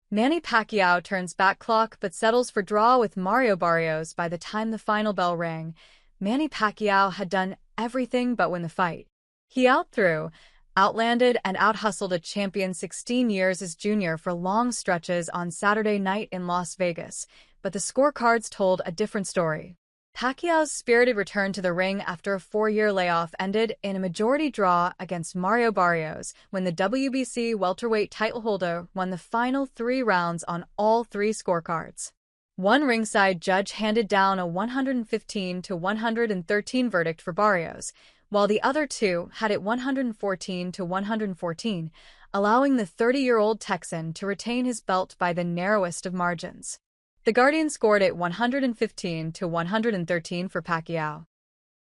Manny Pacquiao turns back clock but settles for draw with Mario Barrios by the time the final bell rang. Manny Pacquiao had done everything but win the fight. He outthrew, outlanded, and outhustled a champion 16 years as junior for long stretches on Saturday night in Las Vegas, but the scorecards told a different story. Pacquiao's spirited return to the ring after a 4-year layoff ended in a majority draw against Mario Barrios when the WBC welterweight title holder won the final 3 rounds on all 3 scorecards. One ringside judge handed down a 115-113 verdict for Barrios, while the other 2 had it 114-114, allowing the 30-year-old Texan to retain his belt by the narrowest of margins. The Guardian scored it 115-113 for Pacquiao.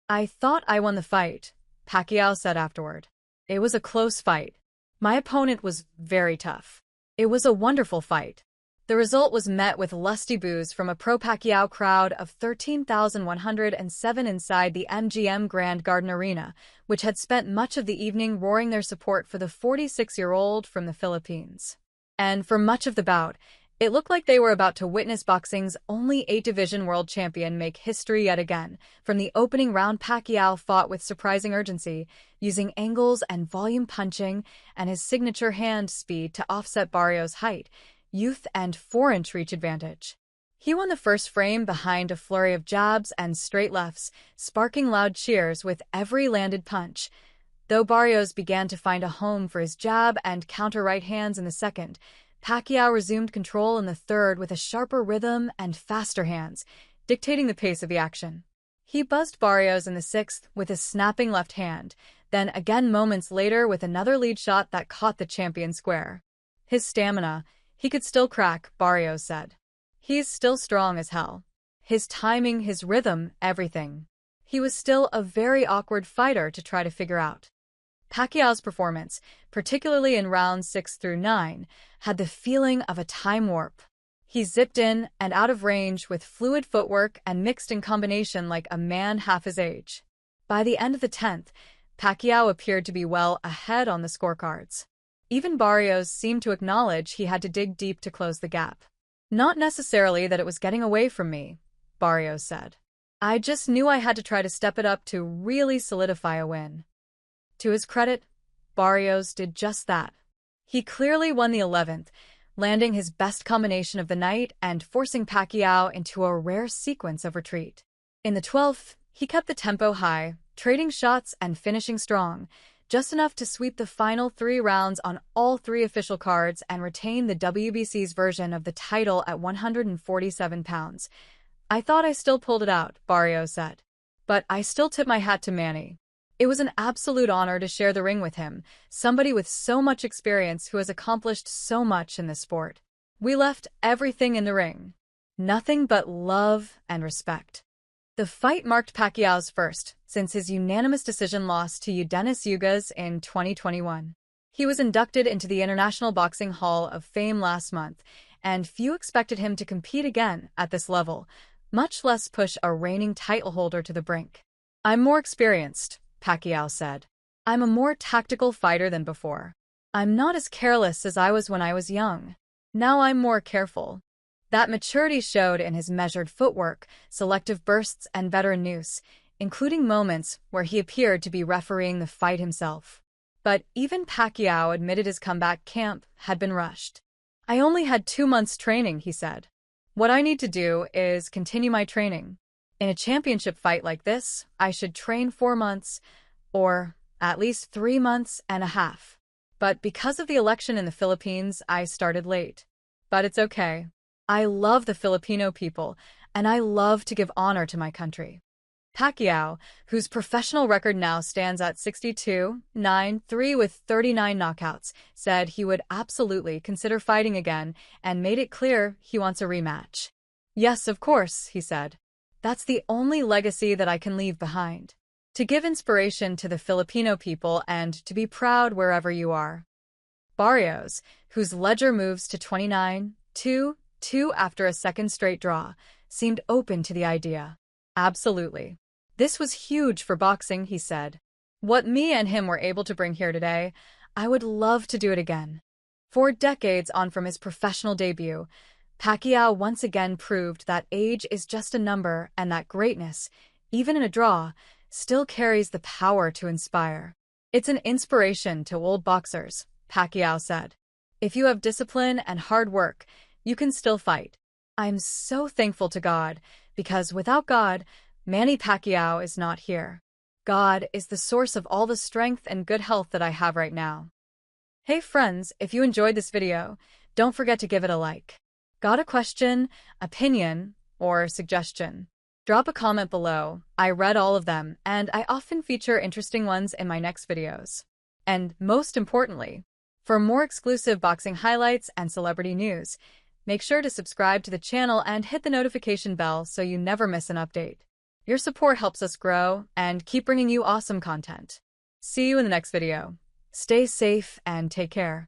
"I thought I won the fight," Pacquiao said afterward. "It was a close fight. My opponent was very tough. It was a wonderful fight." The result was met with lusty boos from a pro-Pacquiao crowd of 13,107 inside the MGM Grand Garden Arena, which had spent much of the evening roaring their support for the 46-year-old from the Philippines. And for much of the bout, it looked like they were about to witness boxing's only 8-division world champion make history yet again. From the opening round, Pacquiao fought with surprising urgency, using angles and volume punching and his signature hand speed to offset Barrios' height, youth, and 4-inch reach advantage. He won the first frame behind a flurry of jabs and straight lefts, sparking loud cheers with every landed punch. Though Barrios began to find a home for his jab and counter right hands in the second, Pacquiao resumed control in the third with a sharper rhythm and faster hands, dictating the pace of the action. He buzzed Barrios in the 6th with a snapping left hand, then again moments later with another lead shot that caught the champion square. "His stamina, he could still crack," Barrios said. "He's still strong as hell. His timing, his rhythm, everything. He was still a very awkward fighter to try to figure out." Pacquiao's performance, particularly in rounds 6 through 9, had the feeling of a time warp. He zipped in and out of range with fluid footwork and mixed in combination like a man half his age. By the end of the 10th, Pacquiao appeared to be well ahead on the scorecards. Even Barrios seemed to acknowledge he had to dig deep to close the gap. "Not necessarily that it was getting away from me," Barrios said. "I just knew I had to try to step it up to really solidify a win." To his credit, Barrios did just that. He clearly won the 11th, landing his best combination of the night and forcing Pacquiao into a rare sequence of retreat. In the 12th, he kept the tempo high, trading shots and finishing strong, just enough to sweep the final 3 rounds on all 3 official cards and retain the WBC's version of the title at 147 pounds. "I thought I still pulled it out," Barrios said. "But I still tip my hat to Manny. It was an absolute honor to share the ring with him, somebody with so much experience who has accomplished so much in this sport. We left everything in the ring. Nothing but love and respect." The fight marked Pacquiao's first since his unanimous decision loss to Eudenis Ugas in 2021. He was inducted into the International Boxing Hall of Fame last month, and few expected him to compete again at this level, much less push a reigning title holder to the brink. "I'm more experienced," Pacquiao said. "I'm a more tactical fighter than before. I'm not as careless as I was when I was young. Now I'm more careful." That maturity showed in his measured footwork, selective bursts, and veteran nous, including moments where he appeared to be refereeing the fight himself. But even Pacquiao admitted his comeback camp had been rushed. "I only had 2 months training," he said. "What I need to do is continue my training. In a championship fight like this, I should train 4 months, or at least 3 months and a half. But because of the election in the Philippines, I started late. But it's okay. I love the Filipino people, and I love to give honor to my country." Pacquiao, whose professional record now stands at 62-9-3 with 39 knockouts, said he would absolutely consider fighting again and made it clear he wants a rematch. "Yes, of course," he said. "That's the only legacy that I can leave behind. To give inspiration to the Filipino people and to be proud wherever you are." Barrios, whose ledger moves to 29-2 after a second straight draw, seemed open to the idea. "Absolutely. This was huge for boxing," he said. "What me and him were able to bring here today, I would love to do it again." 4 decades on from his professional debut, Pacquiao once again proved that age is just a number and that greatness, even in a draw, still carries the power to inspire. "It's an inspiration to old boxers," Pacquiao said. "If you have discipline and hard work, you can still fight. I'm so thankful to God, because without God, Manny Pacquiao is not here. God is the source of all the strength and good health that I have right now." Hey friends, if you enjoyed this video, don't forget to give it a like. Got a question, opinion, or suggestion? Drop a comment below. I read all of them, and I often feature interesting ones in my next videos. And most importantly, for more exclusive boxing highlights and celebrity news, make sure to subscribe to the channel and hit the notification bell so you never miss an update. Your support helps us grow and keep bringing you awesome content. See you in the next video. Stay safe and take care.